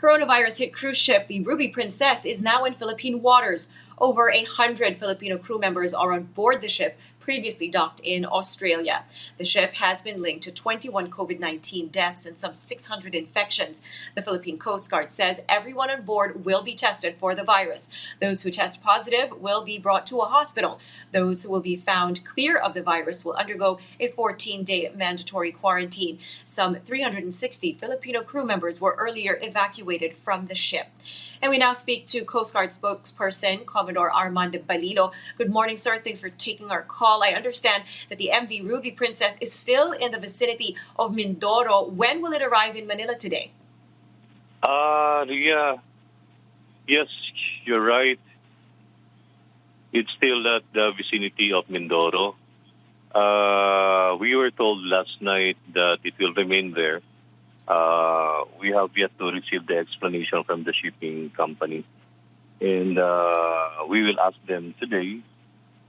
Coronavirus hit cruise ship, the Ruby Princess, is now in Philippine waters. Over 100 Filipino crew members are on board the ship, previously docked in Australia. The ship has been linked to 21 COVID-19 deaths and some 600 infections. The Philippine Coast Guard says everyone on board will be tested for the virus. Those who test positive will be brought to a hospital. Those who will be found clear of the virus will undergo a 14-day mandatory quarantine. Some 360 Filipino crew members were earlier evacuated from the ship. And we now speak to Coast Guard spokesperson Commodore Armando Balilo. Good morning, sir. Thanks for taking our call. I understand that the MV Ruby Princess is still in the vicinity of Mindoro. When will it arrive in Manila today? Yeah. Yes, you're right. It's still at the vicinity of Mindoro. We were told last night that it will remain there. We have yet to receive the explanation from the shipping company. And we will ask them today,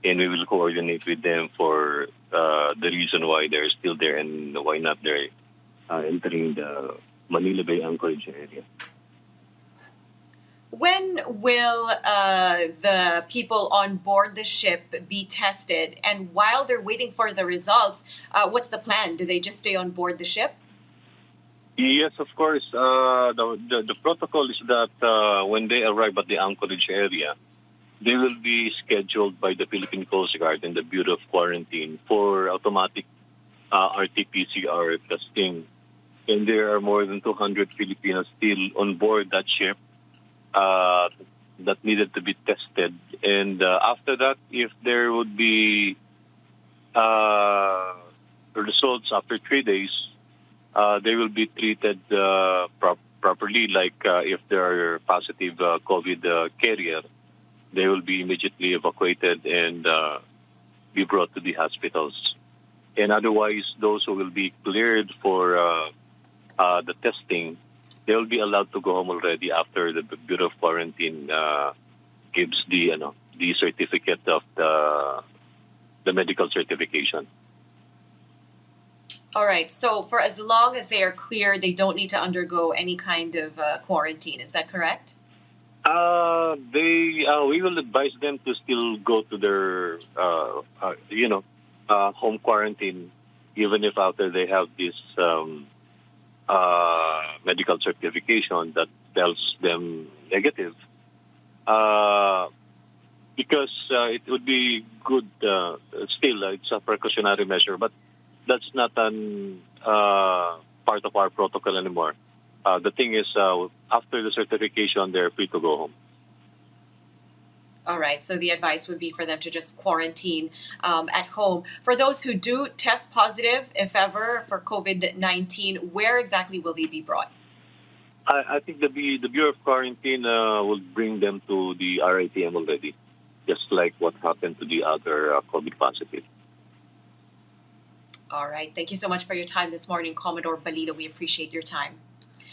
and we will coordinate with them for the reason why they're still there and why not they're entering the Manila Bay Anchorage area. When will the people on board the ship be tested? And while they're waiting for the results, what's the plan? Do they just stay on board the ship? Yes, of course. The protocol is that when they arrive at the Anchorage area, they will be scheduled by the Philippine Coast Guard and the Bureau of Quarantine for automatic RT-PCR testing. And there are more than 200 Filipinos still on board that ship that needed to be tested. And after that, if there would be results after 3 days, they will be treated properly, like if they are positive COVID carrier, they will be immediately evacuated and be brought to the hospitals. And otherwise, those who will be cleared for the testing, they will be allowed to go home already after the Bureau of Quarantine gives the certificate of the medical certification. All right. So for as long as they are clear, they don't need to undergo any kind of quarantine. Is that correct? We will advise them to still go to their, home quarantine, even if after they have this medical certification that tells them negative. Because it would be good, still, it's a precautionary measure, but that's not an part of our protocol anymore. The thing is, after the certification, they're free to go home. All right. So the advice would be for them to just quarantine at home. For those who do test positive, if ever, for COVID-19, where exactly will they be brought? I think the Bureau of Quarantine will bring them to the RITM already, just like what happened to the other COVID positive. All right. Thank you so much for your time this morning, Commodore Balilo. We appreciate your time.